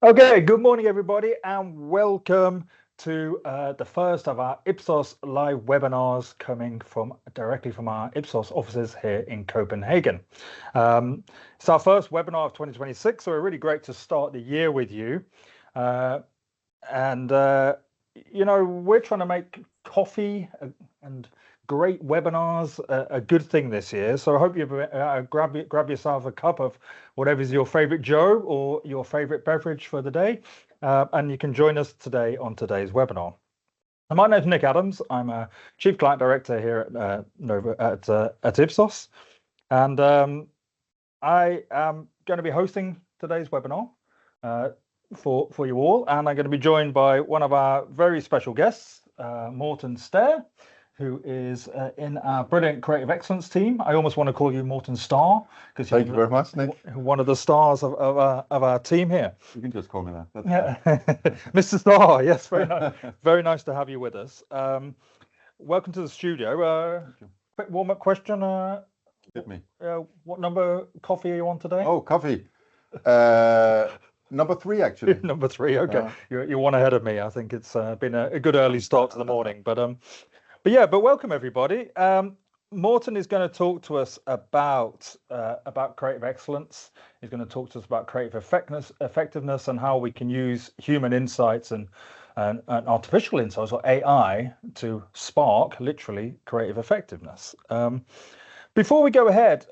Okay, good morning, everybody, and welcome to the first of our Ipsos live webinars coming directly from our Ipsos offices here in Copenhagen. It's our first webinar of 2026, so we're really great to start the year with you. We're trying to make coffee and great webinars a good thing this year. So I hope you grab yourself a cup of whatever's your favorite Joe or your favorite beverage for the day, and you can join us today on today's webinar. And my name is Nick Adams. I'm a Chief Client Director here at Ipsos, and I am going to be hosting today's webinar for you all, and I'm going to be joined by one of our very special guests, Morten Stair, who is in our brilliant creative excellence team. I almost want to call you Morten Star, because thank you very much, Nick. One of the stars of our team here. You can just call me that. That's Mr. Star, yes, very nice. Very nice to have you with us. Welcome to the studio. Quick warm-up question. Hit me. What number coffee are you on today? Oh, coffee. Number 3, actually. Number 3. Okay, you're one ahead of me. I think it's been a good early start to the morning, but welcome everybody. Morten is going to talk to us about creative excellence. He's going to talk to us about creative effectiveness and how we can use human insights and artificial insights, or AI, to spark literally creative effectiveness. Before we go ahead,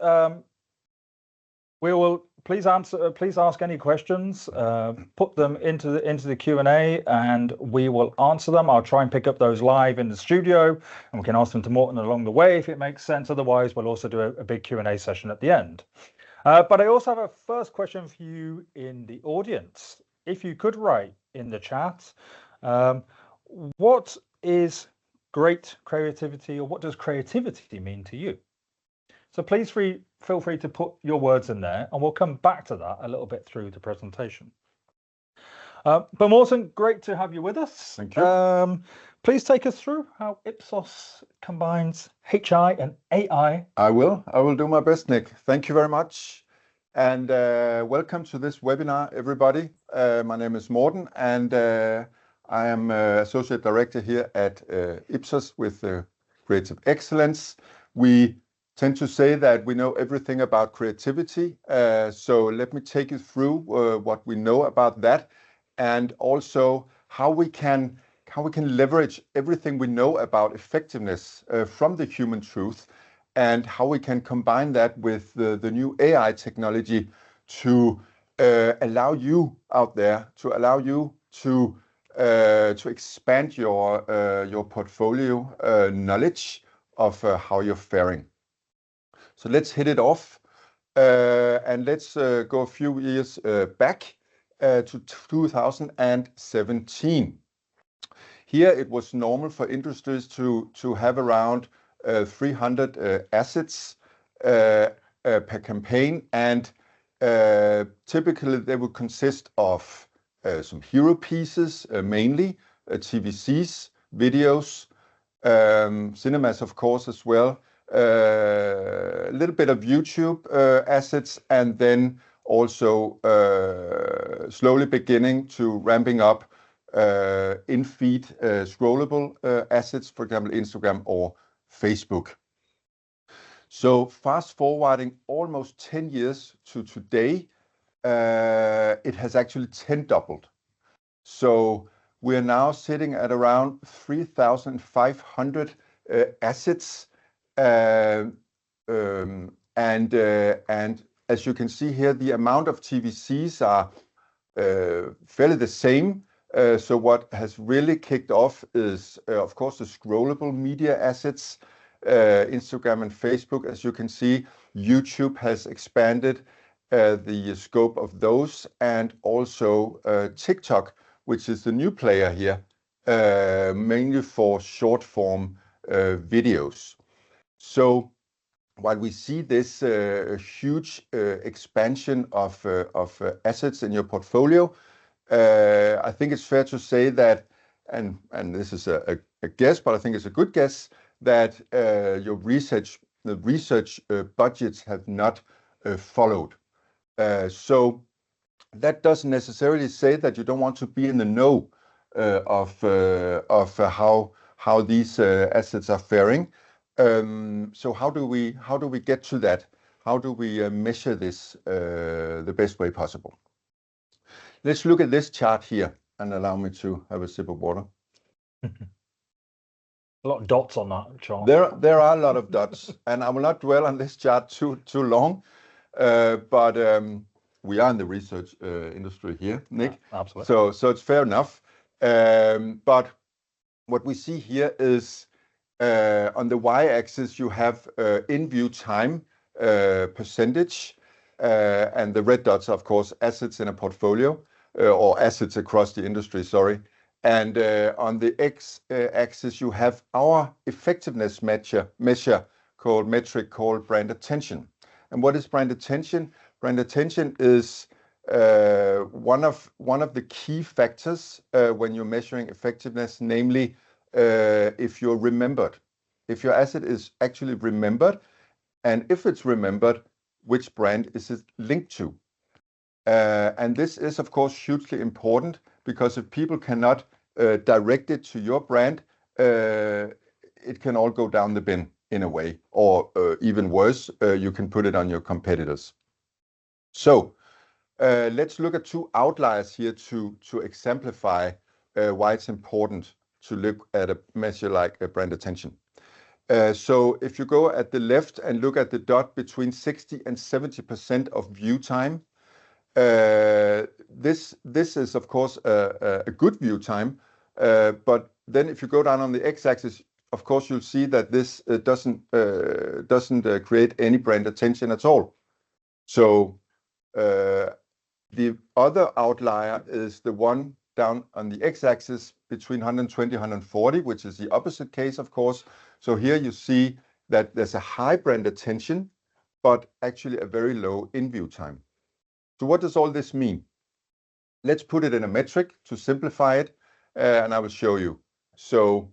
we will please ask any questions, put them into the Q&A, and we will answer them. I'll try and pick up those live in the studio, and we can ask them to Morten along the way if it makes sense. Otherwise, we'll also do a big Q&A session at the end. But I also have a first question for you in the audience. If you could write in the chat, what is great creativity, or what does creativity mean to you? So please feel free to put your words in there, and we'll come back to that a little bit through the presentation. But Morten, great to have you with us. Thank you. Please take us through how Ipsos combines HI and AI. I will do my best, Nick. Thank you very much. And welcome to this webinar, everybody. My name is Morten, and I am Associate Director here at Ipsos with Creative Excellence. We tend to say that we know everything about creativity. So let me take you through what we know about that, and also how we can leverage everything we know about effectiveness from the human truth, and how we can combine that with the new AI technology to allow you out there, to expand your portfolio knowledge of how you're faring. So let's hit it off, and let's go a few years back to 2017. Here it was normal for industries to have around 300 assets per campaign, and typically they would consist of some hero pieces, mainly TVCs, videos, cinemas of course as well, a little bit of YouTube assets, and then also slowly beginning to ramping up in-feed scrollable assets, for example Instagram or Facebook. So fast forwarding almost 10 years to today, it has actually 10-doubled. So we are now sitting at around 3,500 assets, and as you can see here, the amount of TVCs are fairly the same. So what has really kicked off is, of course, the scrollable media assets, Instagram and Facebook. As you can see, YouTube has expanded the scope of those, and also TikTok, which is the new player here, mainly for short form videos. So while we see this huge expansion of assets in your portfolio, I think it's fair to say that, and this is a guess, but I think it's a good guess, that the research budgets have not followed. So that doesn't necessarily say that you don't want to be in the know of how these assets are faring. So how do we get to that? How do we measure this the best way possible? Let's look at this chart here and allow me to have a sip of water. A lot of dots on that chart. There are a lot of dots, and I will not dwell on this chart too long, but we are in the research industry here, Nick. Yeah, absolutely. So it's fair enough. But what we see here is on the y-axis you have in-view time percentage, and the red dots are, of course, assets in a portfolio or assets across the industry. Sorry. And on the x-axis, you have our effectiveness metric called brand attention. And what is brand attention? Brand attention is one of the key factors when you're measuring effectiveness, namely if you're remembered, if your asset is actually remembered, and if it's remembered, which brand is it linked to? And this is, of course, hugely important, because if people cannot direct it to your brand, it can all go down the bin in a way, or even worse, you can put it on your competitors. So let's look at two outliers here to exemplify why it's important to look at a measure like brand attention. So if you go at the left and look at the dot between 60 and 70% of view time, this is, of course, a good view time, but then if you go down on the x-axis, of course, you'll see that this doesn't create any brand attention at all. So the other outlier is the one down on the x-axis between 120 and 140, which is the opposite case, of course. So here you see that there's a high brand attention, but actually a very low in-view time. So what does all this mean? Let's put it in a metric to simplify it, and I will show you. So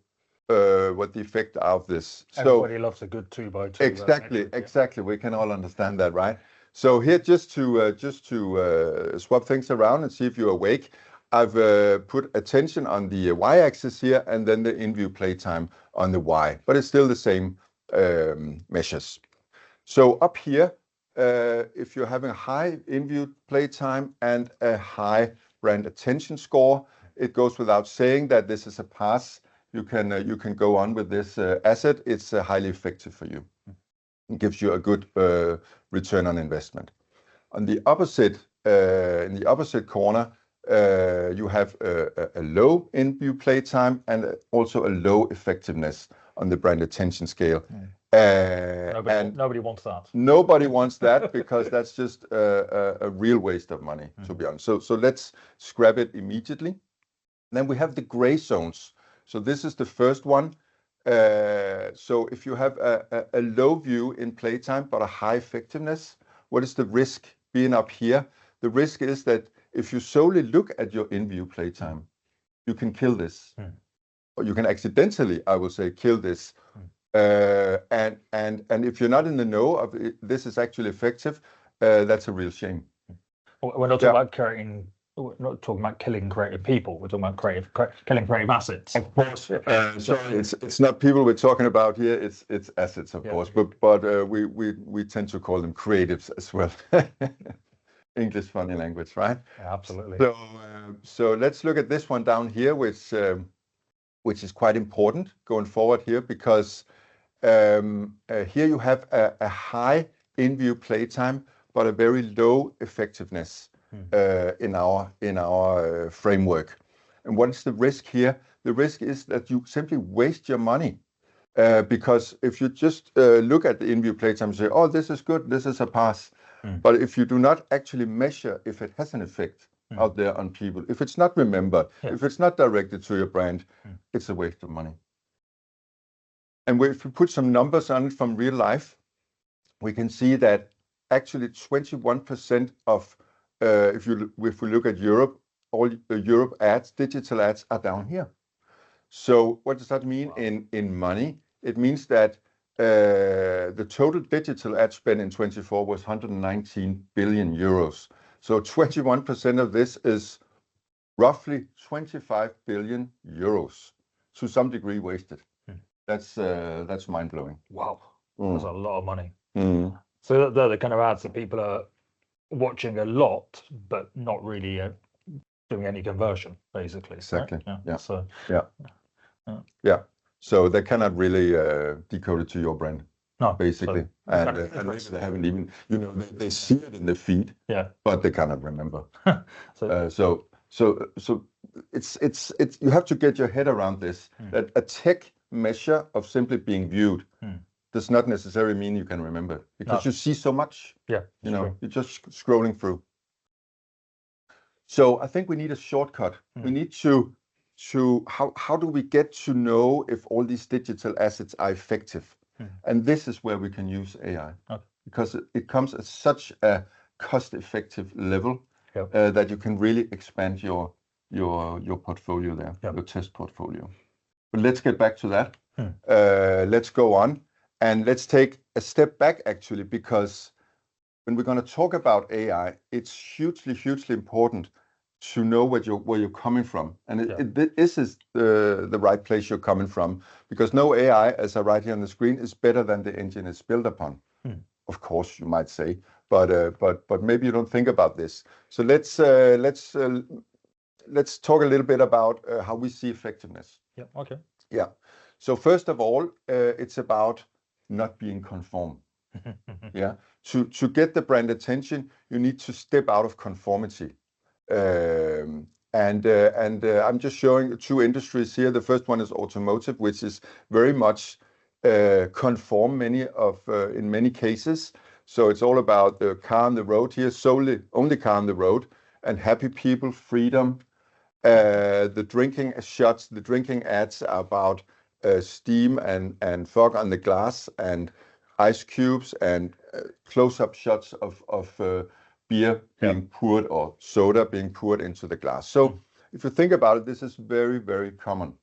what the effect of this. Everybody loves a good 2x2. Exactly. We can all understand that, right? So here, just to swap things around and see if you're awake, I've put attention on the y-axis here, and then the in-view playtime on the y, but it's still the same measures. So up here, if you're having a high in-view playtime and a high brand attention score, it goes without saying that this is a pass. You can go on with this asset. It's highly effective for you. It gives you a good return on investment. On the opposite, in the opposite corner, you have a low in-view playtime and also a low effectiveness on the brand attention scale. Nobody wants that. Nobody wants that, because that's just a real waste of money, to be honest. So let's scrap it immediately. Then we have the gray zones. So this is the first one. So if you have a low view in playtime but a high effectiveness, what is the risk being up here? The risk is that if you solely look at your in-view playtime, you can kill this. Or you can accidentally, I will say, kill this. And if you're not in the know of it, this is actually effective, that's a real shame. We're not talking about creating. We're not talking about killing creative people. We're talking about killing creative assets. Of course. So it's not people we're talking about here. It's assets, of course. But we tend to call them creatives as well. English funny language, right? Yeah, absolutely. So let's look at this one down here, which is quite important going forward here, because here you have a high in-view playtime, but a very low effectiveness in our framework. And what's the risk here? The risk is that you simply waste your money, because if you just look at the in-view playtime and say, oh, this is good, this is a pass. But if you do not actually measure if it has an effect out there on people, if it's not remembered, if it's not directed to your brand, it's a waste of money. And if we put some numbers on it from real life, we can see that actually 21% of, if we look at Europe, all Europe ads, digital ads are down here. So what does that mean in money? It means that the total digital ad spend in 24 was 119 billion euros. So 21% of this is roughly 25 billion euros, to some degree wasted. That's mind-blowing. Wow, that's a lot of money. Mm. So they're the kind of ads that people are watching a lot, but not really doing any conversion, basically. Exactly. Right? Yeah. So Yeah. So they cannot really decode it to your brand. no, Basically, so, and they haven't even, they see it in the feed, but they cannot remember. So it's you have to get your head around this, that a tech measure of simply being viewed does not necessarily mean you can remember it, because you see so much. Yeah, you're just scrolling through. So I think we need a shortcut. We need to how do we get to know if all these digital assets are effective? And this is where we can use AI, because it comes at such a cost-effective level that you can really expand your portfolio there, your test portfolio. But let's get back to that. Let's go on, and let's take a step back, actually, because when we're going to talk about AI, it's hugely important to know where you're coming from, and this is the right place you're coming from, because no AI, as I write here on the screen, is better than the engine it's built upon. Of course, you might say, but maybe you don't think about this. So let's talk a little bit about how we see effectiveness. Yeah. Okay. Yeah. So first of all, it's about not being conform. Yeah. To get the brand attention, you need to step out of conformity. I'm just showing two industries here. The first one is automotive, which is very much conform in many cases. So it's all about the car on the road here, only car on the road, and happy people, freedom. The drinking shots, the drinking ads are about steam and fog on the glass and ice cubes and close-up shots of beer being poured or soda being poured into the glass. So if you think about it, this is very common.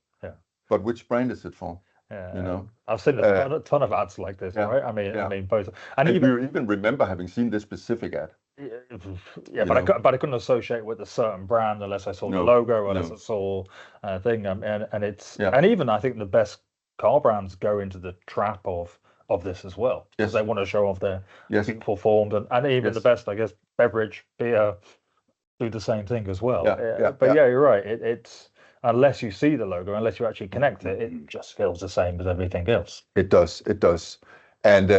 But which brand is it for? I've seen a ton of ads like this, right? I mean both. And you even remember having seen this specific ad? But I couldn't associate with a certain brand unless I saw the logo or unless I saw a thing. And it's and even I think the best car brands go into the trap of this as well, because they want to show off their beautiful forms, and even the best, I guess, beverage, beer, do the same thing as well. But you're right. It's unless you see the logo, unless you actually connect it, it just feels the same as everything else. It does. And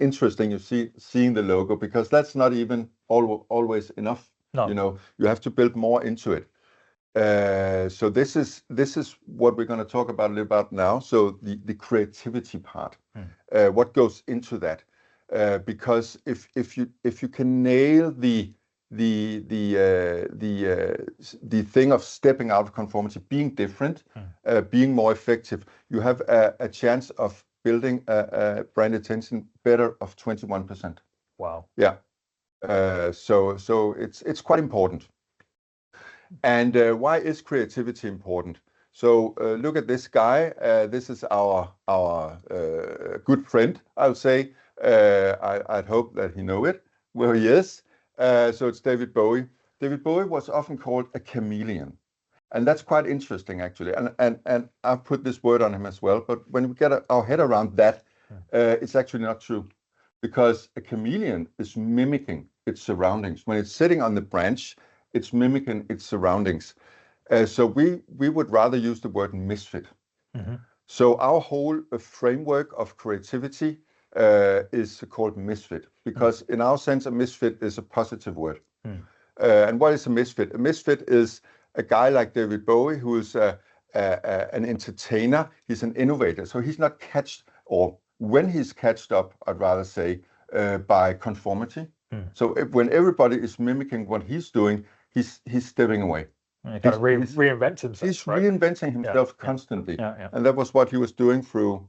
interesting, seeing the logo, because that's not even always enough. No. You have to build more into it. So this is what we're going to talk about a little about now. So the creativity part, what goes into that? Because if you can nail the thing of stepping out of conformity, being different, being more effective, you have a chance of building a brand attention better of 21%. Wow. Yeah. So it's quite important. And why is creativity important? So look at this guy. This is our good friend, I'll say. I'd hope that he know it, where he is. So it's David Bowie. David Bowie was often called a chameleon. And that's quite interesting, actually. And I've put this word on him as well. But when we get our head around that, it's actually not true. Because a chameleon is mimicking its surroundings. When it's sitting on the branch, it's mimicking its surroundings. So we would rather use the word misfit. So our whole framework of creativity is called misfit, because in our sense, a misfit is a positive word. And what is a misfit? A misfit is a guy like David Bowie, who is an entertainer. He's an innovator. So he's not catched, or when he's catched up, I'd rather say, by conformity. So when everybody is mimicking what he's doing, he's stepping away. He kind of reinvents himself. He's reinventing himself constantly. And that was what he was doing through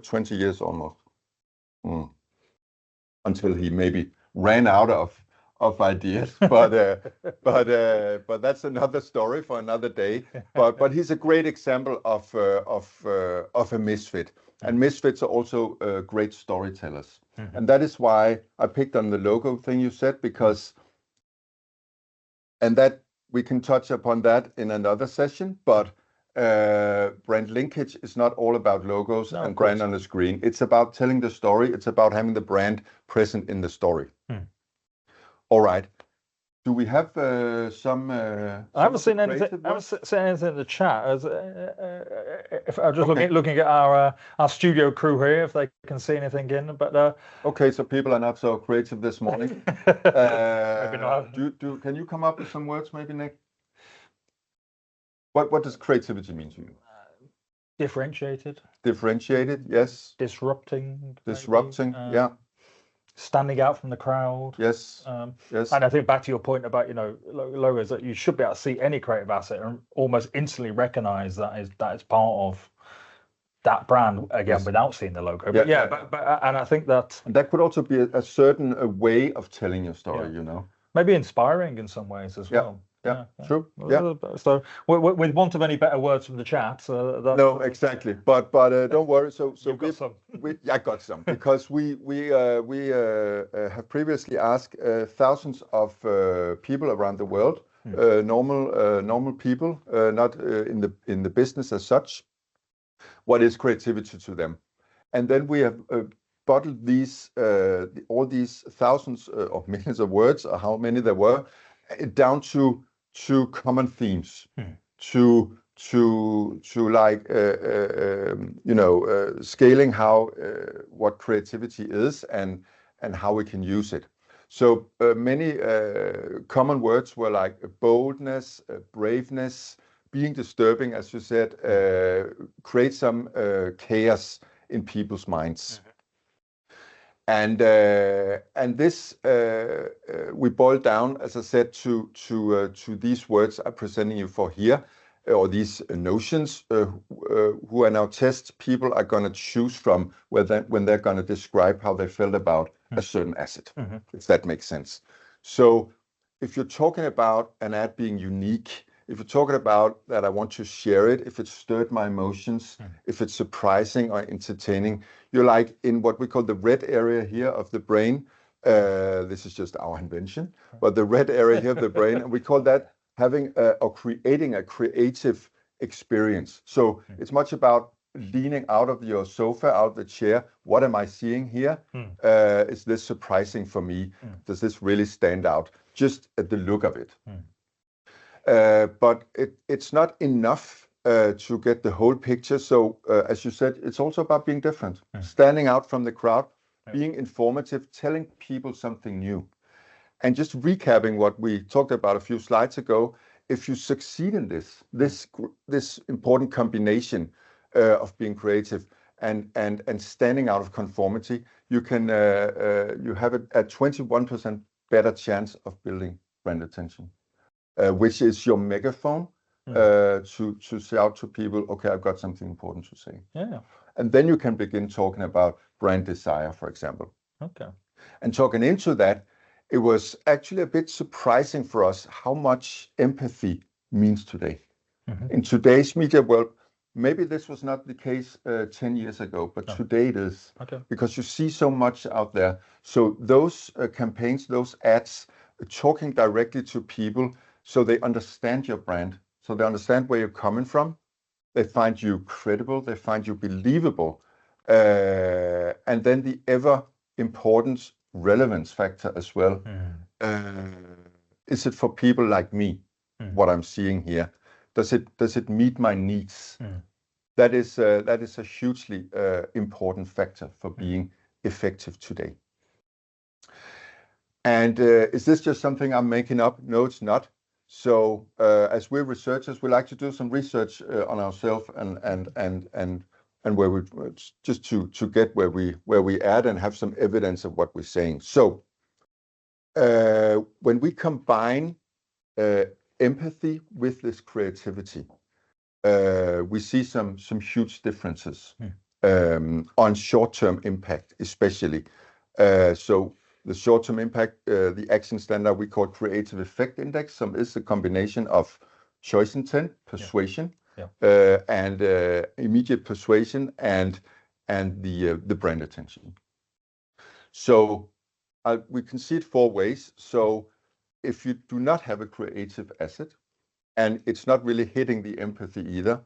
20 years almost. Until he maybe ran out of ideas. But that's another story for another day. But he's a great example of a misfit. And misfits are also great storytellers. And that is why I picked on the logo thing you said, because And that we can touch upon that in another session, but brand linkage is not all about logos and brand on the screen. It's about telling the story. It's about having the brand present in the story. All right. Do we have some? I haven't seen anything. I haven't seen anything in the chat. If I'm just looking at our studio crew here, if they can see anything in. But okay, so people are not so creative this morning. Maybe not. Can you come up with some words, maybe, Nick? What does creativity mean to you? Differentiated. Differentiated, yes. Disrupting. Disrupting, yeah. Standing out from the crowd. Yes. Yes. And I think back to your point about logos, that you should be able to see any creative asset and almost instantly recognize that is part of that brand again, without seeing the logo. But and I think that could also be a certain way of telling your story. Maybe inspiring in some ways as well. Yeah, true. Yeah. So, with want of any better words from the chat, no, exactly. But don't worry. So got some. I got some because we have previously asked thousands of people around the world, normal people, not in the business as such, what is creativity to them, and then we have bottled these all these thousands or millions of words, or how many there were, down to common themes, to like scaling how what creativity is and how we can use it. So many common words were like boldness, braveness, being disturbing, as you said, create some chaos in people's minds. And this we boiled down, as I said, to these words I'm presenting you for here, or these notions, who are now test people are going to choose from when they're going to describe how they felt about a certain asset, if that makes sense. So if you're talking about an ad being unique, if you're talking about that I want to share it, if it stirred my emotions, if it's surprising or entertaining, you're like in what we call the red area here of the brain. This is just our invention, but the red area here of the brain, and we call that having or creating a creative experience. So it's much about leaning out of your sofa, out of the chair. What am I seeing here? Is this surprising for me? Does this really stand out? Just at the look of it. But it's not enough to get the whole picture. So as you said, it's also about being different, standing out from the crowd, being informative, telling people something new. And just recapping what we talked about a few slides ago, if you succeed in this important combination of being creative and standing out of conformity, you can you have a 21% better chance of building brand attention. Which is your megaphone to say out to people, okay, I've got something important to say. Yeah. And then you can begin talking about brand desire, for example. Okay. And talking into that, it was actually a bit surprising for us how much empathy means today. In today's media world, maybe this was not the case 10 years ago, but today it is. Okay. Because you see so much out there. So those campaigns, those ads, talking directly to people, so they understand your brand, so they understand where you're coming from, they find you credible, they find you believable, and then the ever important relevance factor as well. Is it for people like me, what I'm seeing here? Does it meet my needs? That is a hugely important factor for being effective today. And is this just something I'm making up? No, it's not. So as we're researchers, we like to do some research on ourselves and where we just to get where we add and have some evidence of what we're saying. So when we combine empathy with this creativity, we see some huge differences on short-term impact, especially. So the short-term impact, the action standard we call creative effect index, is a combination of choice intent, persuasion, and immediate persuasion, and the brand attention. So we can see it four ways. So if you do not have a creative asset, and it's not really hitting the empathy either,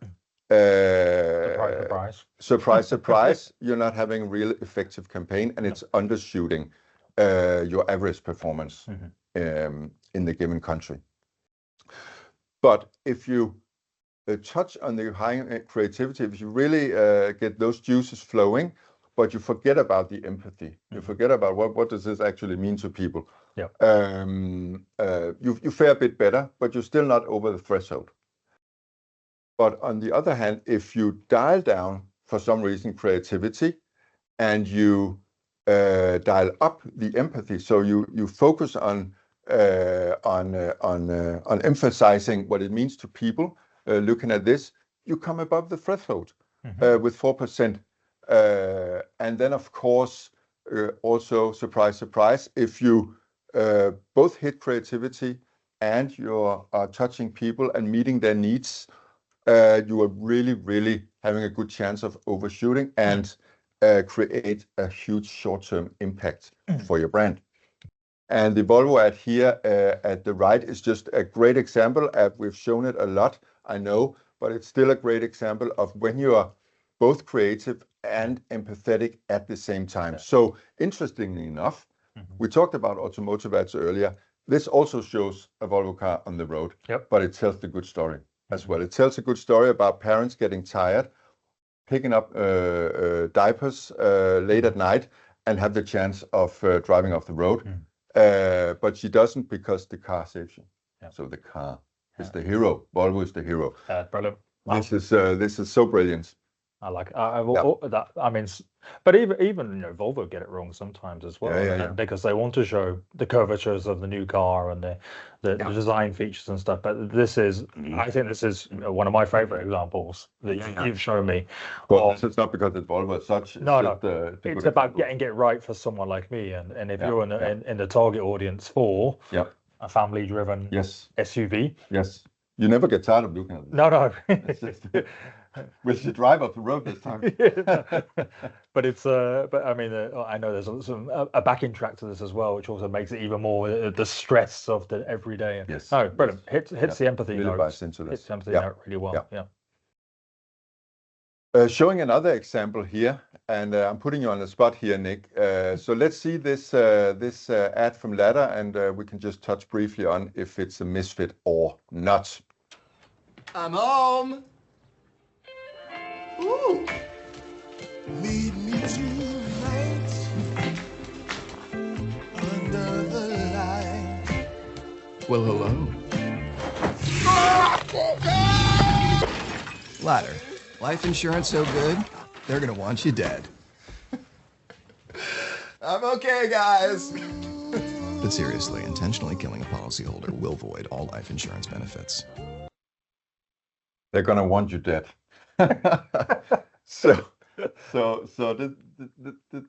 surprise, you're not having a real effective campaign, and it's undershooting your average performance in the given country. But if you touch on the high creativity, if you really get those juices flowing, but you forget about the empathy, you forget about what does this actually mean to people. Yeah. You fare a bit better, but you're still not over the threshold. But on the other hand, if you dial down for some reason creativity, and you dial up the empathy, so you focus on emphasizing what it means to people looking at this, you come above the threshold with 4%. And then, of course, also, surprise, if you both hit creativity and you are touching people and meeting their needs, you are really having a good chance of overshooting and create a huge short-term impact for your brand. And the Volvo ad here at the right is just a great example. We've shown it a lot, I know, but it's still a great example of when you are both creative and empathetic at the same time. So interestingly enough, we talked about automotive ads earlier. This also shows a Volvo car on the road, but it tells the good story as well. It tells a good story about parents getting tired, picking up diapers late at night, and have the chance of driving off the road. But she doesn't, because the car saves you. So the car is the hero. Volvo is the hero. Brilliant. This is so brilliant. I like that. I mean, but even Volvo get it wrong sometimes as well, because they want to show the curvatures of the new car and the design features and stuff. But this is, I think this is one of my favorite examples that you've shown me. Well, it's not because it's Volvo as such. It's about getting it right for someone like me, and if you're in the target audience for a family-driven SUV. Yes, you never get tired of looking at this. No. We should drive off the road this time. But it's but I mean, I know there's a backing track to this as well, which also makes it even more the stress of the everyday. Yes. No, brilliant. Hits the empathy really note. Buys into this. Hits the empathy note really well. Showing another example here, and I'm putting you on the spot here, Nick. So let's see this ad from Ladder, and we can just touch briefly on if it's a misfit or not. I'm home. Ooh. Meet me tonight under the light. Well, hello. Ladder. Life insurance so good, they're gonna want you dead. I'm okay, guys. But seriously, intentionally killing a policyholder will void all life insurance benefits. They're gonna want you dead. So did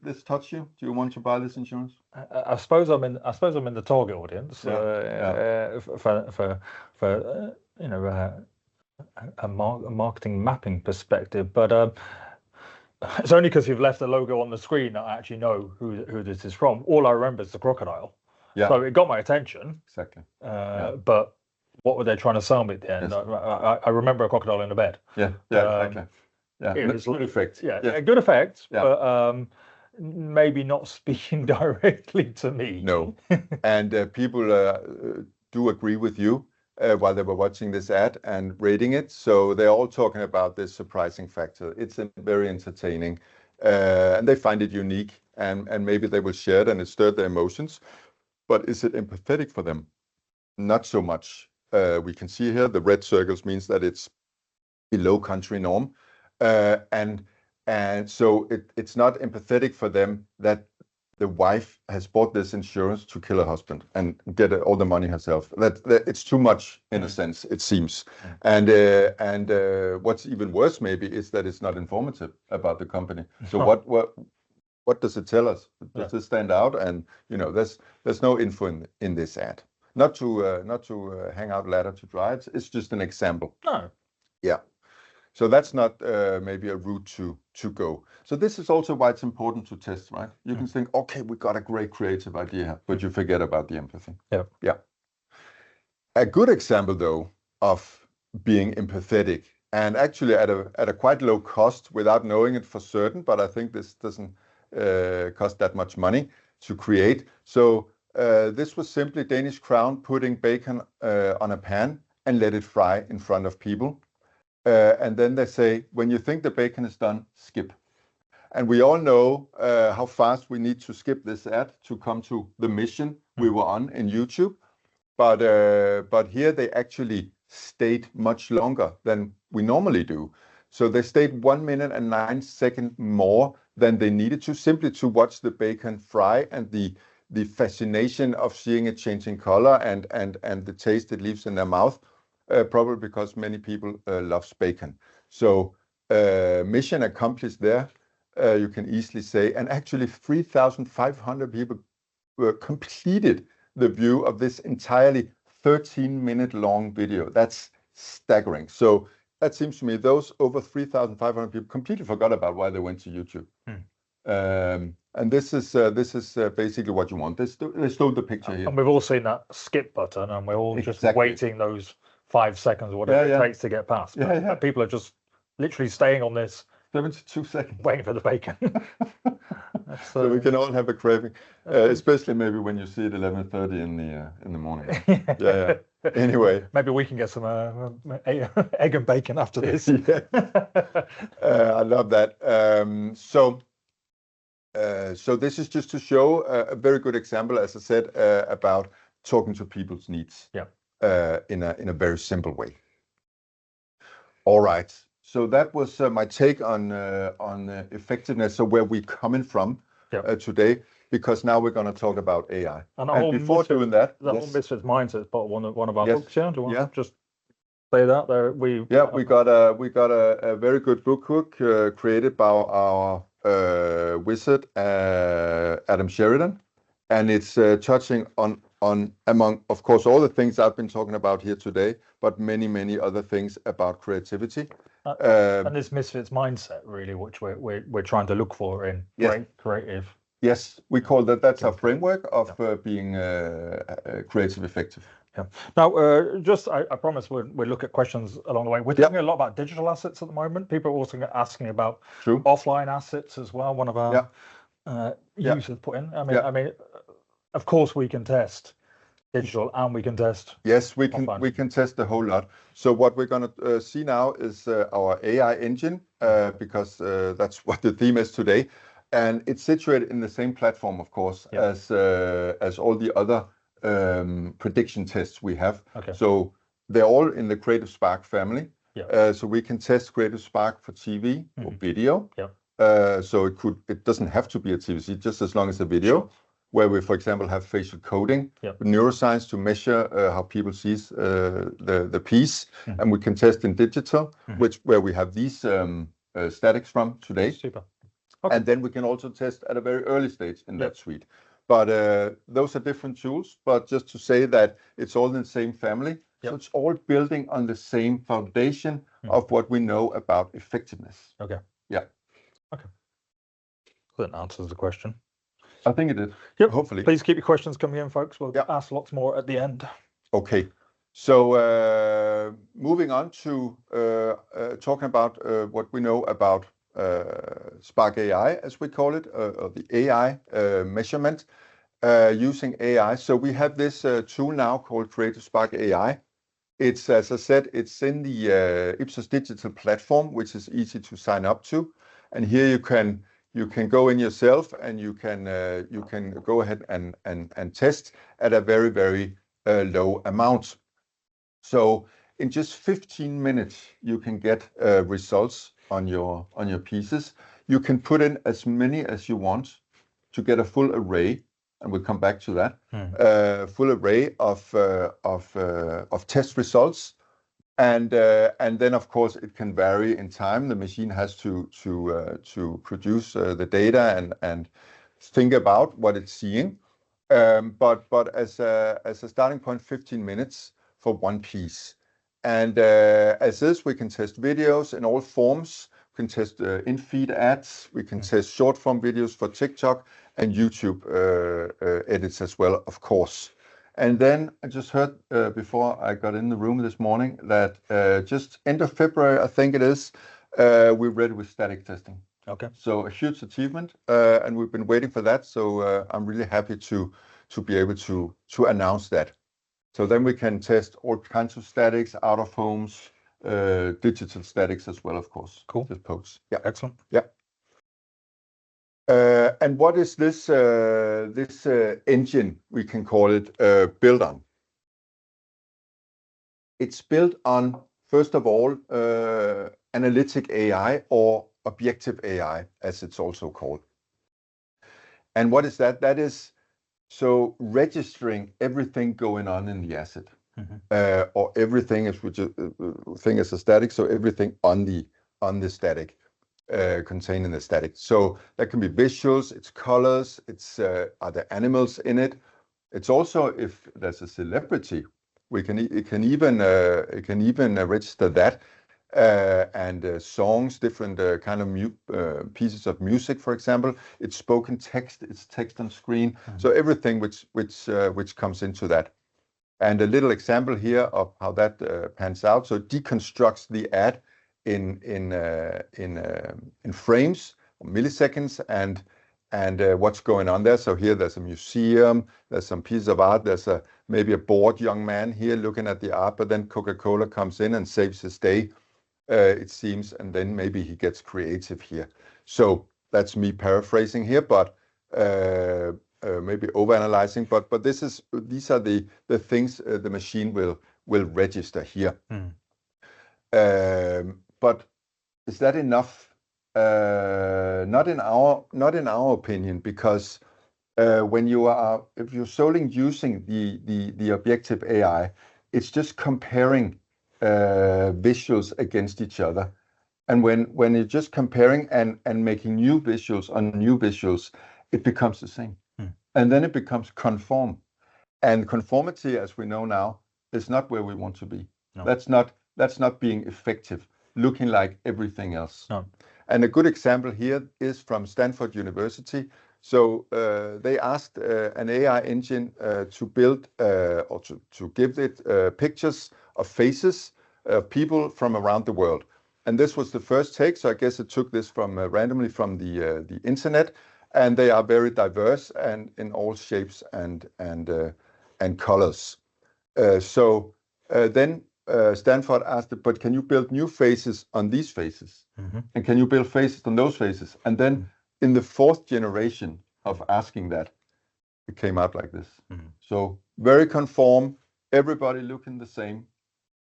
this touch you? Do you want to buy this insurance? I suppose I'm in the target audience for a marketing mapping perspective, but it's only because you've left the logo on the screen that I actually know who this is from. All I remember is the crocodile. So it got my attention. Exactly. But what were they trying to sell me at the end? I remember a crocodile in a bed. Exactly. It was good effect. A good effect, but maybe not speaking directly to me. No, and people do agree with you while they were watching this ad and rating it. So they're all talking about this surprising factor. It's very entertaining, and they find it unique, and maybe they will share it and it stirred their emotions. But is it empathetic for them? Not so much. We can see here the red circles means that it's below country norm. And so it's not empathetic for them that the wife has bought this insurance to kill her husband and get all the money herself. That it's too much in a sense, it seems. And what's even worse maybe is that it's not informative about the company. So what does it tell us? Does it stand out? And there's no info in this ad. Not to hang out Ladder to dry. It's just an example. No. Yeah. So that's not maybe a route to go. So this is also why it's important to test, right? You can think, okay, we got a great creative idea, but you forget about the empathy. Yeah. A good example, though, of being empathetic, and actually at a quite low cost without knowing it for certain, but I think this doesn't cost that much money to create. So this was simply Danish Crown putting bacon on a pan and let it fry in front of people. And then they say, when you think the bacon is done, skip. And we all know how fast we need to skip this ad to come to the mission we were on in YouTube. But here they actually stayed much longer than we normally do. So they stayed 1 minute and 9 seconds more than they needed to, simply to watch the bacon fry and the fascination of seeing it changing color and the taste it leaves in their mouth, probably because many people love bacon. So mission accomplished there, you can easily say. And actually 3,500 people completed the view of this entirely 13-minute long video. That's staggering. So that seems to me those over 3,500 people completely forgot about why they went to YouTube. And this is basically what you want. They stole the picture here. And we've all seen that skip button, and we're all just waiting those 5 seconds or whatever it takes to get past. But people are just literally staying on this 72 seconds waiting for the bacon. So we can all have a craving, especially maybe when you see it 11:30 in the morning. Yeah. Anyway, maybe we can get some egg and bacon after this. I love that. So this is just to show a very good example, as I said, about talking to people's needs. In a very simple way. All right. So that was my take on effectiveness. So where we're coming from today, because now we're going to talk about AI. And before doing that, whole Misfits Mindset is part of one of our books. Yeah. Do you want to just say that there? We got a very good book hook created by our wizard Adam Sheridan, and it's touching on among, of course, all the things I've been talking about here today, but many other things about creativity. And this Misfits Mindset, really, which we're trying to look for in creative. Yes, we call that's our framework of being creative effective. Yeah. Now, I promise we'll look at questions along the way. We're talking a lot about digital assets at the moment. People are also asking about offline assets as well. One of our users put in. I mean, of course we can test digital and we can test. Yes, we can test a whole lot. So what we're going to see now is our AI engine, because that's what the theme is today, and it's situated in the same platform, of course, as all the other prediction tests we have. So they're all in the Creative Spark family. So we can test Creative Spark for TV or video. So it doesn't have to be a TV, just as long as a video, where we, for example, have facial coding, neuroscience to measure how people see the piece, and we can test in digital, where we have these statics from today. Super. And then we can also test at a very early stage in that suite. But those are different tools, but just to say that it's all in the same family. So it's all building on the same foundation of what we know about effectiveness. Okay. Yeah. Okay. That answers the question. I think it did. Yep. Hopefully. Please keep your questions coming in, folks. We'll ask lots more at the end. Okay. So moving on to talking about what we know about Spark AI, as we call it, or the AI measurement using AI. So we have this tool now called Creative Spark AI. It's, as I said, it's in the Ipsos Digital platform, which is easy to sign up to. And here you can go in yourself and you can go ahead and test at a very low amount. So in just 15 minutes, you can get results on your pieces. You can put in as many as you want to get a full array, and we'll come back to that. Full array of test results, and then of course it can vary in time. The machine has to produce the data and think about what it's seeing. But as a starting point, 15 minutes for one piece. And as is, we can test videos in all forms. We can test in-feed ads. We can test short-form videos for TikTok and YouTube edits as well, of course. And then I just heard before I got in the room this morning that just end of February, I think it is, we're ready with static testing. Okay. So a huge achievement, and we've been waiting for that. So I'm really happy to be able to announce that. So then we can test all kinds of statics, out of homes, digital statics as well, of course. Cool. Just posts. Yeah. Excellent. Yeah. And what is this engine, we can call it, built on? It's built on, first of all, analytic AI or objective AI, as it's also called. And what is that? That is so registering everything going on in the asset, or everything as which thing is a static. So everything on the static, contained in the static. So that can be visuals, it's colors, it's are there animals in it. It's also if there's a celebrity, it can even register that. And songs, different kind of pieces of music, for example. It's spoken text, it's text on screen. So everything which comes into that. And a little example here of how that pans out. So it deconstructs the ad in frames, or milliseconds, and what's going on there. So here there's a museum, there's some piece of art, there's maybe a bored young man here looking at the art, but then Coca-Cola comes in and saves his day. It seems, and then maybe he gets creative here. So that's me paraphrasing here, but maybe overanalyzing. But these are the things the machine will register here. But is that enough? Not in our opinion, because if you're solely using the objective AI, it's just comparing visuals against each other. And when you're just comparing and making new visuals on new visuals, it becomes the same. And then it becomes conform. And conformity, as we know now, is not where we want to be. No. That's not being effective, looking like everything else. No. And a good example here is from Stanford University. So they asked an AI engine to build or to give it pictures of faces of people from around the world. And this was the first take. So I guess it took this from randomly from the internet, and they are very diverse and in all shapes and colors. Then Stanford asked it, but can you build new faces on these faces? And can you build faces on those faces? And then in the fourth generation of asking that, it came out like this. So very conform, everybody looking the same.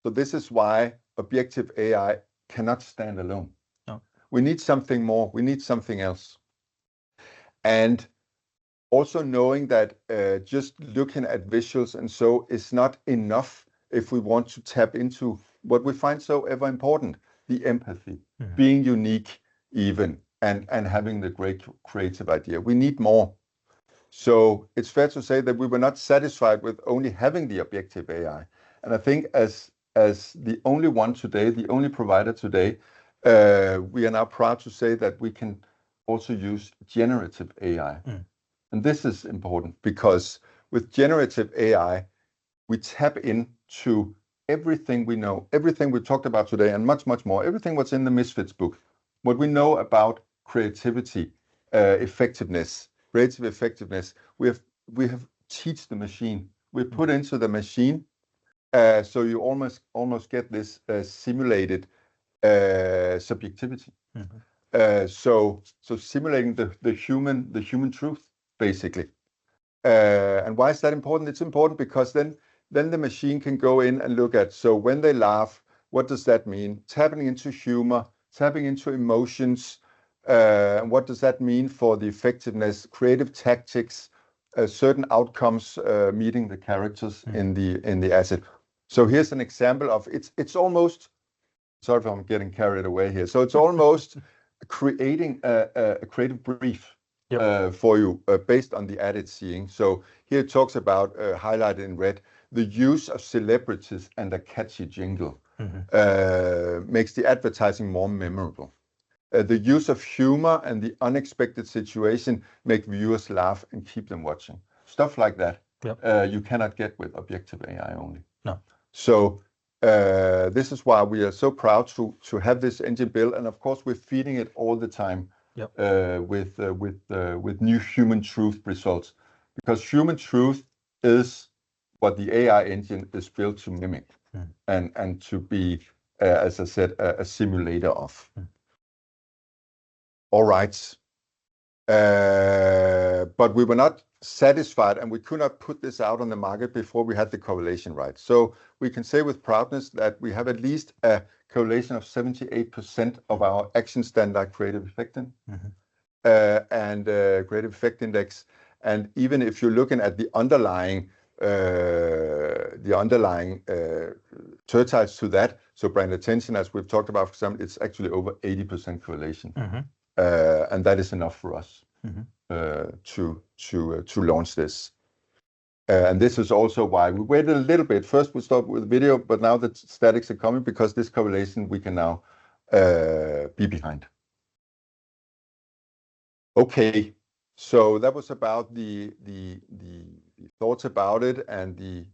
So this is why objective AI cannot stand alone. No. We need something more. We need something else. And also knowing that just looking at visuals and so is not enough if we want to tap into what we find so ever important, the empathy, being unique even, and having the great creative idea. We need more. So it's fair to say that we were not satisfied with only having the objective AI. And I think as the only one today, the only provider today, we are now proud to say that we can also use generative AI. And this is important because with generative AI, we tap into everything we know, everything we talked about today, and much, much more, everything what's in the Misfits book, what we know about creativity, effectiveness, creative effectiveness, we have teach the machine. We put into the machine, so you almost get this simulated subjectivity. So simulating the human truth, basically. And why is that important? It's important because then the machine can go in and look at, so when they laugh, what does that mean? Tapping into humor, tapping into emotions. What does that mean for the effectiveness, creative tactics, certain outcomes, meeting the characters in the asset. So here's an example of it's almost, sorry if I'm getting carried away here. So it's almost creating a creative brief for you based on the ad it's seeing. So here it talks about, highlighted in red, the use of celebrities and a catchy jingle makes the advertising more memorable. The use of humor and the unexpected situation make viewers laugh and keep them watching. Stuff like that. you cannot get with objective AI only. No. So this is why we are so proud to have this engine built, and of course we're feeding it all the time with new human truth results, because human truth is what the AI engine is built to mimic and to be, as I said, a simulator of. All right. But we were not satisfied, and we could not put this out on the market before we had the correlation right. So we can say with proudness that we have at least a correlation of 78% of our action standard creative effect and creative effect index. And even if you're looking at the underlying tertiles to that, so brand attention, as we've talked about, for example, it's actually over 80% correlation. And that is enough for us to launch this. And this is also why we waited a little bit. First we stopped with video, but now the statics are coming because this correlation we can now be behind. Okay, so that was about the thoughts about it and the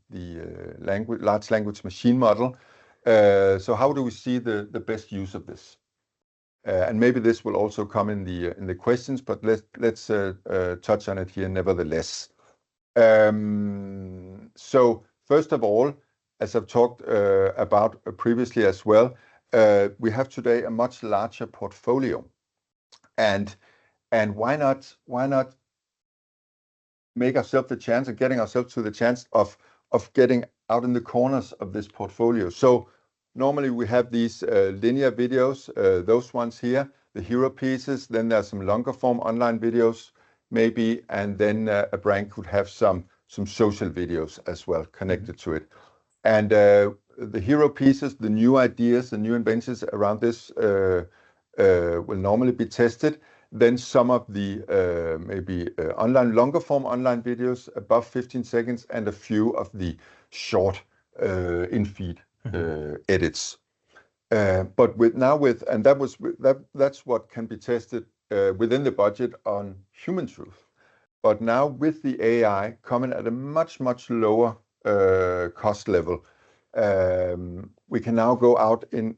large language machine model. So how do we see the best use of this? And maybe this will also come in the questions, but let's touch on it here nevertheless. So first of all, as I've talked about previously as well, we have today a much larger portfolio, and why not make ourselves the chance of getting ourselves to the chance of getting out in the corners of this portfolio. So normally we have these linear videos, those ones here, the hero pieces. Then there's some longer form online videos, maybe, and then a brand could have some social videos as well connected to it. And the hero pieces, the new ideas, the new inventions around this will normally be tested. Then some of the maybe online longer form online videos above 15 seconds, and a few of the short in-feed edits. But that's what can be tested within the budget on human truth. But now with the AI coming at a much lower cost level, we can now go out in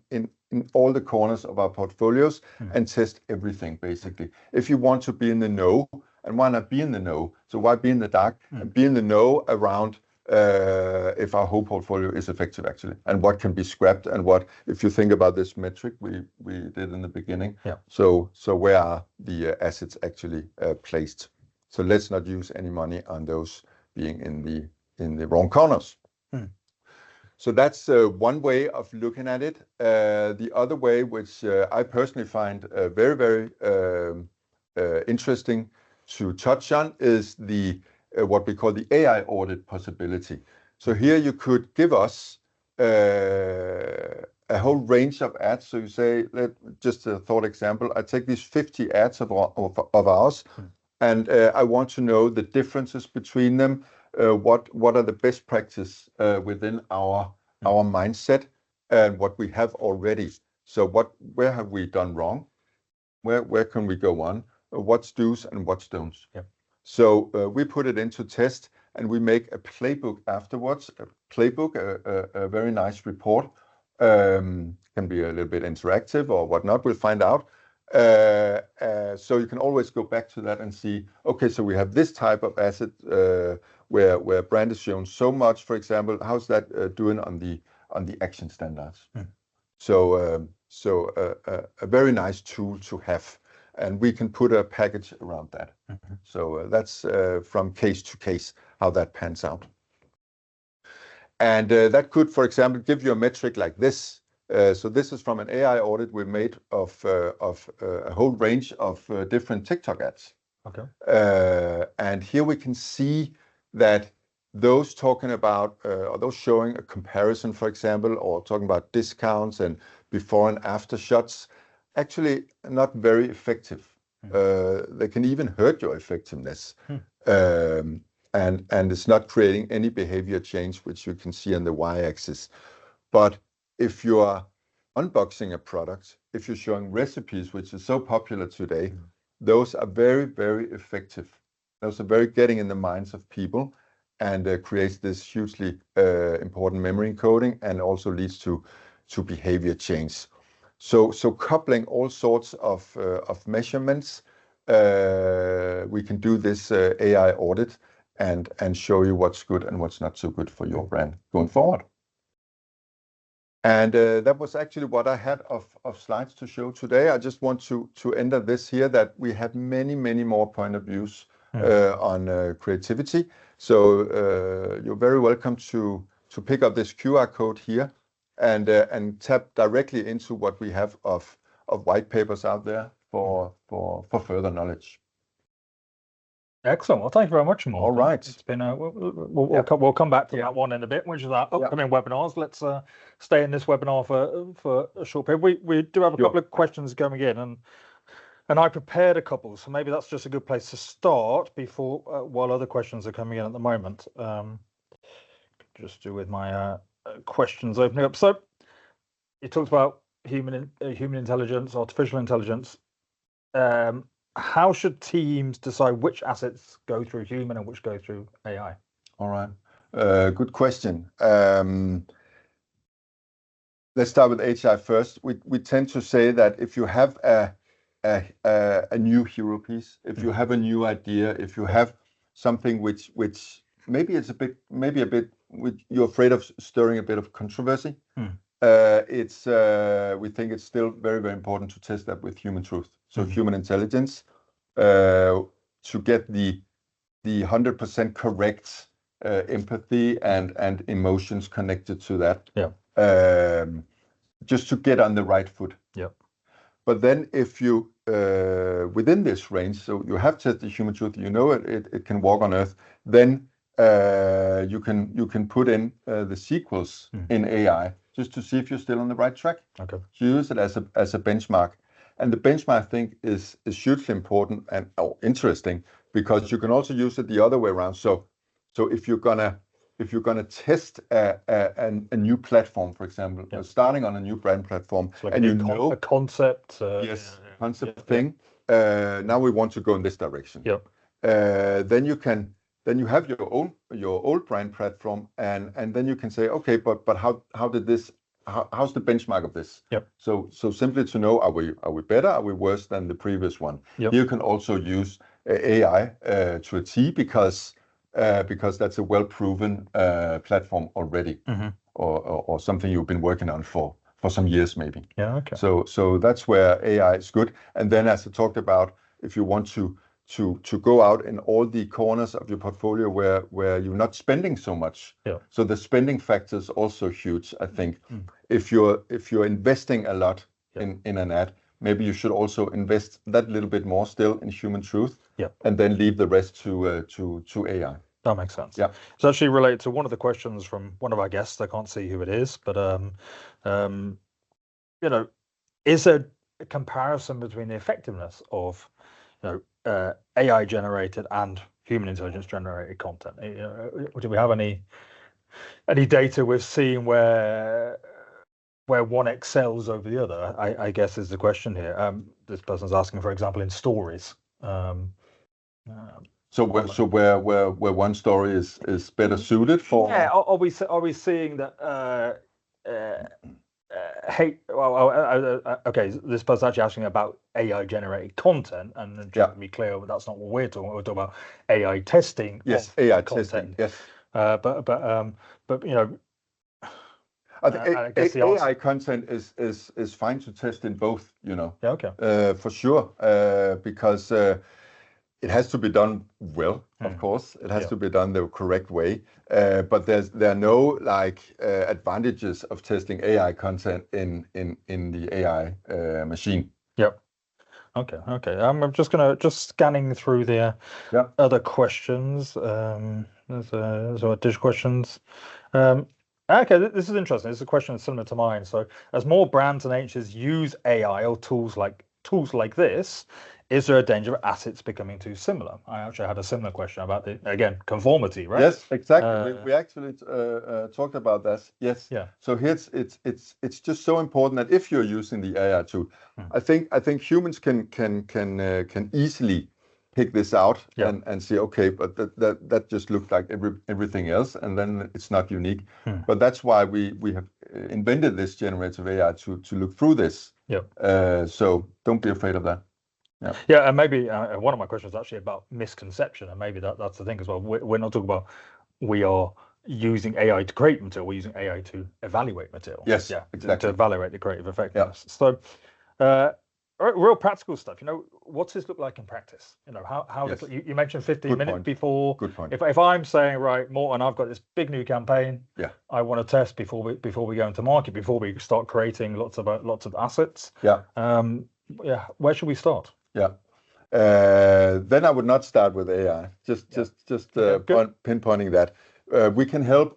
all the corners of our portfolios and test everything basically. If you want to be in the know, and why not be in the know? So why be in the dark and be in the know around if our whole portfolio is effective actually, and what can be scrapped, and what, if you think about this metric we did in the beginning. So where are the assets actually placed? So let's not use any money on those being in the wrong corners. So that's one way of looking at it. The other way, which I personally find very interesting to touch on, is the what we call the AI audit possibility. So here you could give us a whole range of ads. So you say, just a thought example, I take these 50 ads of ours, and I want to know the differences between them. What are the best practice within our mindset and what we have already? So where have we done wrong? Where can we go on? What's do's and what's don'ts? So we put it into test, and we make a playbook afterwards. A very nice report. Can be a little bit interactive or whatnot. We'll find out. So you can always go back to that and see, okay, so we have this type of asset where brand is shown so much, for example, how's that doing on the action standards? So a very nice tool to have, and we can put a package around that. So that's from case to case how that pans out. And that could, for example, give you a metric like this. So this is from an AI audit we made of a whole range of different TikTok ads. And here we can see that those talking about, or those showing a comparison, for example, or talking about discounts and before and after shots, actually not very effective. They can even hurt your effectiveness. And it's not creating any behavior change, which you can see on the y-axis. But if you are unboxing a product, if you're showing recipes, which is so popular today, those are very effective. Those are very getting in the minds of people. and creates this hugely important memory encoding, and also leads to behavior change. So coupling all sorts of measurements, we can do this AI audit and show you what's good and what's not so good for your brand going forward. And that was actually what I had of slides to show today. I just want to enter this here, that we have many more point of views on creativity. So you're very welcome to pick up this QR code here and tap directly into what we have of white papers out there for further knowledge. Excellent. Well, thank you very much, Morten. All right. It's been we'll come back to that one in a bit, which is our upcoming webinars. Let's stay in this webinar for a short period. We do have a couple of questions coming in, and I prepared a couple, so maybe that's just a good place to start before while other questions are coming in at the moment. Just do with my questions opening up. So you talked about human intelligence, artificial intelligence. How should teams decide which assets go through human and which go through AI? All right. Good question. Let's start with HI first. We tend to say that if you have a new hero piece, if you have a new idea, if you have something which maybe it's a bit you're afraid of stirring a bit of controversy, we think it's still very important to test that with human truth. So human intelligence, to get the 100% correct empathy and emotions connected to that. Just to get on the right foot. But then if you within this range, so you have tested human truth, you know it can walk on earth, then you can put in the sequels in AI just to see if you're still on the right track. Okay. So use it as a benchmark. And the benchmark, I think, is hugely important and interesting, because you can also use it the other way around. So if you're gonna test a new platform, for example, starting on a new brand platform, like and a concept. Concept thing. Now we want to go in this direction. Then you have your old brand platform, and then you can say, okay, but how's the benchmark of this? So simply to know, are we better? Are we worse than the previous one? You can also use AI to a T, because that's a well-proven platform already, or something you've been working on for some years maybe. So that's where AI is good. And then, as I talked about, if you want to go out in all the corners of your portfolio where you're not spending so much. So the spending factor is also huge, I think. If you're investing a lot in an ad, maybe you should also invest that little bit more still in human truth, and then leave the rest to AI. That makes sense. It's actually related to one of the questions from one of our guests. I can't see who it is, but is there a comparison between the effectiveness of AI generated and human intelligence generated content? Do we have any data we've seen where one excels over the other? I guess is the question here. This person's asking, for example, in stories. So where one story is better suited for? Are we seeing that? Okay, this person's actually asking about AI generated content, and just to be clear, that's not what we're talking about. We're talking about AI testing. Yes, AI content. testing. Yes. But I guess the AI content is fine to test in both. For sure, because it has to be done well, of course. It has to be done the correct way. But there are no advantages of testing AI content in the AI machine. Okay. I'm just scanning through the other questions. There's additional questions. Okay, this is interesting. This is a question similar to mine. So, as more brands and agencies use AI or tools like this, is there a danger of assets becoming too similar? I actually had a similar question about conformity, right? Yes, exactly. We actually talked about that. Yes. So here it's just so important that if you're using the AI tool, I think humans can easily pick this out Yeah. and say, okay, but that just looked like everything else, and then it's not unique. Hmm. But that's why we have invented this generative AI to look through this. Yeah. So don't be afraid of that. Yeah, and maybe one of my questions is actually about misconception, and maybe that's the thing as well. We're not talking about we are using AI to create material. We're using AI to evaluate material. Yes, yeah, exactly. to evaluate the creative effectiveness. So, real practical stuff. What's this look like in practice? How Yes. you mentioned 15 Good minutes point. before. Good point. If I'm saying, right, Morten, I've got this big new campaign. Yeah. I want to test before we go into market, before we start creating lots of assets. Yeah. Where should we start? Yeah. Then I would not start with AI. Just pinpointing that. We can help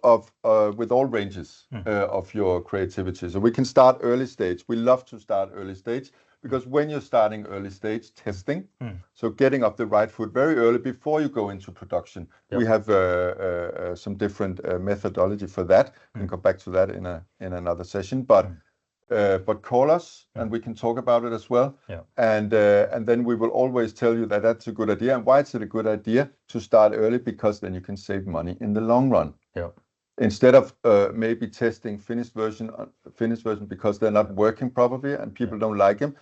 with all ranges of your creativity. So we can start early stage. We love to start early stage because when you're starting early stage testing, so getting up the right foot very early before you go into production, we have some different methodology for that. We can come back to that in another session. But call us and we can talk about it as well. Yeah. And then we will always tell you that that's a good idea. And why is it a good idea to start early? Because then you can save money in the long run. Yeah. Instead of maybe testing finished version because they're not working properly and people don't like them,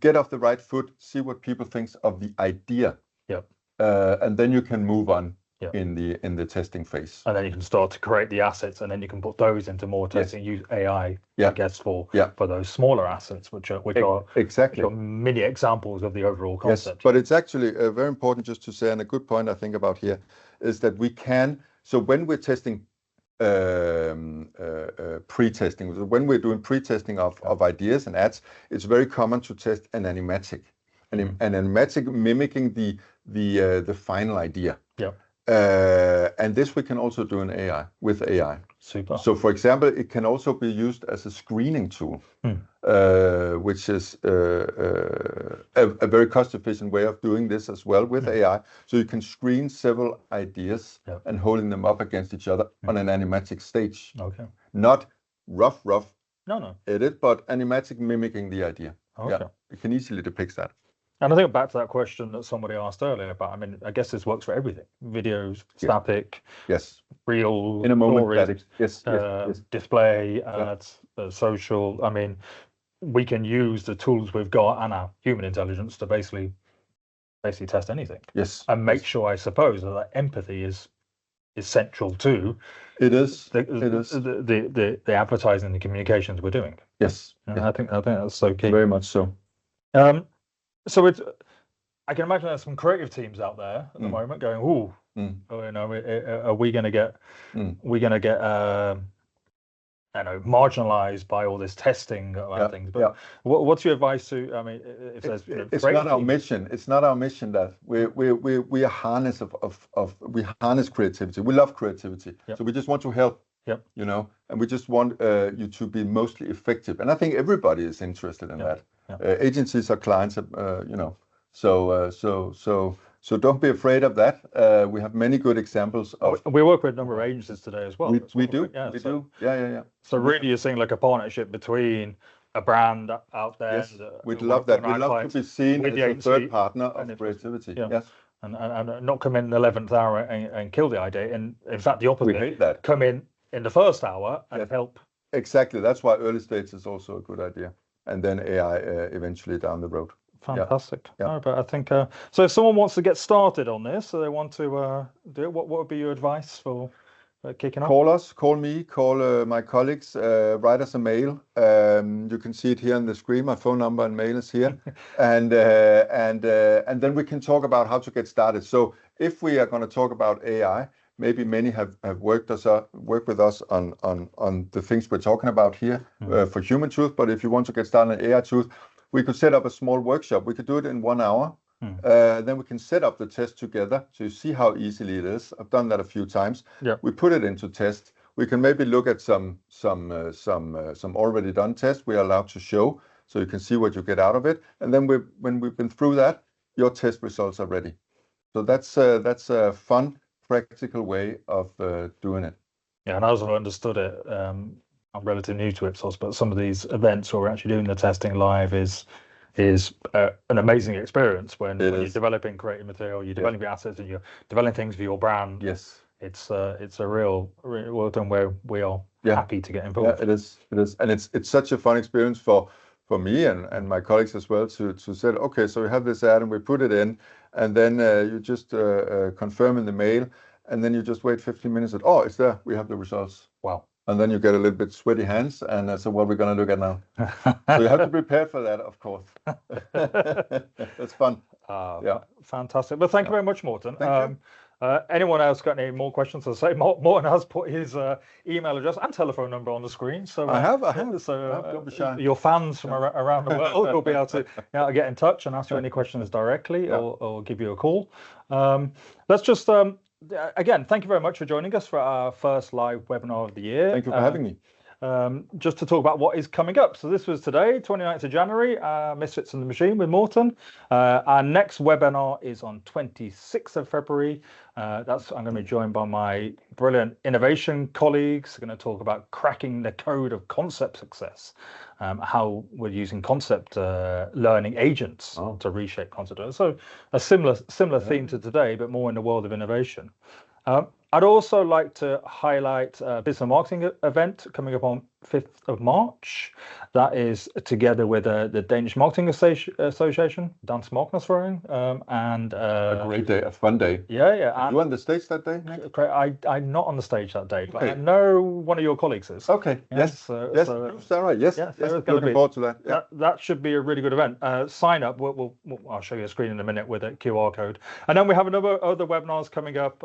get off the right foot, see what people think of the idea. Yeah. And then you can move on. Yeah. In the testing phase, and then you can start to create the assets, and then you can put those into more testing. Use AI, I guess, for those smaller assets, which are exactly mini examples of the overall concept. Yes, but it's actually very important just to say, and a good point I think about here is that we can. So when we're testing pre-testing, when we're doing pre-testing of ideas and ads, it's very common to test an animatic, an animatic mimicking the final idea. Yeah. And this we can also do in AI with AI. Super. So, for example, it can also be used as a screening tool, which is a very cost-efficient way of doing this as well with AI. So you can screen several ideas and holding them up against each other on an animatic stage. Okay. Not rough. No. Edit, but animatic mimicking the idea. Okay. Yeah, it can easily depict that. And I think back to that question that somebody asked earlier about, I mean, I guess this works for everything. Videos, static, real, in a moment, stories, yes. display, ads, social. I mean, we can use the tools we've got and our human intelligence to basically test anything. Yes. And make sure, I suppose, that empathy is central to the advertising and the communications we're doing. Yes. I think that's so key. Very much so. So I can imagine there's some creative teams out there at the moment going, are we going to get, marginalized by all this testing and things? But what's your advice to? I mean, if there's, it's not our mission. It's not our mission that we harness we harness creativity. We love creativity, so we just want to help. And we just want you to be mostly effective. And I think everybody is interested in that. Agencies are clients, so don't be afraid of that. We have many good examples of. We work with a number of agencies today as well. We do. Yeah. So really, you're seeing like a partnership between a brand out there. Yes, we'd love that. We'd love to be seen as a third partner of creativity. Yes. And not come in the 11th hour and kill the idea. And in fact, the opposite. We hate that. Come in the first hour and help. Exactly. That's why early stage is also a good idea. And then AI eventually down the road. Fantastic. No, but I think so. If someone wants to get started on this, so they want to do it, what would be your advice for kicking off? Call us, call me, call my colleagues, write us a mail. You can see it here on the screen. My phone number and mail is here, and then we can talk about how to get started. So if we are going to talk about AI, maybe many have worked with us on the things we're talking about here for human truth. But if you want to get started on AI truth, we could set up a small workshop. We could do it in 1 hour. Then we can set up the test together, so you see how easily it is. I've done that a few times. We put it into test. We can maybe look at some already done tests we are allowed to show, so you can see what you get out of it. And then when we've been through that, your test results are ready. So that's a fun, practical way of doing it. Yeah, and as I understood it, I'm relatively new to Ipsos, but some of these events where we're actually doing the testing live is is an amazing experience when It you're is. developing creative material, you're developing assets, and you're developing things for your brand. Yes. It's a real well done where we are Yeah. happy to get Yeah, involved. it is. It is, and it's such a fun experience for me and my colleagues as well to say, okay, so we have this ad and we put it in, and then you just confirm in the mail, and then you just wait 15 minutes. And, oh, it's there. We have the results. Wow. And then you get a little bit sweaty hands, and so what we're going to look at now. So you have to prepare for that, of course. That's fun. Yeah. Fantastic. Well, thank you very much, Morten. Thank you. Anyone else got any more questions? As I say, Morten has put his email address and telephone number on the screen. So I have. So Don't be shy. your fans from around the world will be able to get in touch and ask you any questions directly, or give you a call. Let's just again, thank you very much for joining us for our first live webinar of the year. Thank you for having me. Just to talk about what is coming up. So this was today, 29th of January, Misfits and the Machine with Morten. Our next webinar is on 26th of February. I'm going to be joined by my brilliant innovation colleagues. We're going to talk about cracking the code of concept success, how we're using concept learning agents to reshape concept. So a similar theme to today, but more in the world of innovation. I'd also like to highlight a business marketing event coming up on 5th of March. That is together with the Danish Marketing Association, Dansk Markedsføring, and A great day, a fun day. yeah. You on the stage that day, Nick? I'm not on the stage that day, but Okay. I know one of your colleagues is. Okay. Yes. Yes. Sarah. Yes. Yeah, Yes. Sarah's gonna Looking be- forward to that. Yeah. That should be a really good event. Sign up. I'll show you a screen in a minute with a QR code. And then we have other webinars coming up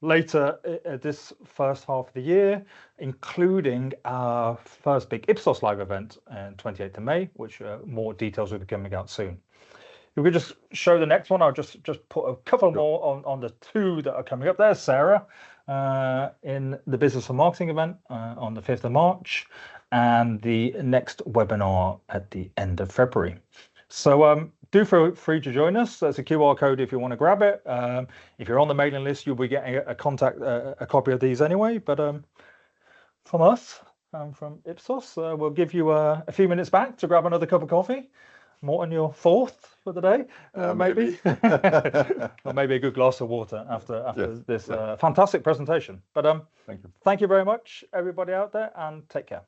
later this first half of the year, including our first big Ipsos live event on 28th of May, which more details will be coming out soon. If we could just show the next one, I'll just put a couple more on the two that are coming up. There's Sarah in the Business and Marketing event on the 5th of March, and the next webinar at the end of February. So do feel free to join us. There's a QR code if you want to grab it. If you're on the mailing list, you'll be getting a copy of these anyway. But from us, from Ipsos, we'll give you a few minutes back to grab another cup of coffee. Morten, your fourth for the day, maybe. Or maybe a good glass of water after this fantastic presentation. But Thank you. thank you very much, everybody out there, and take care.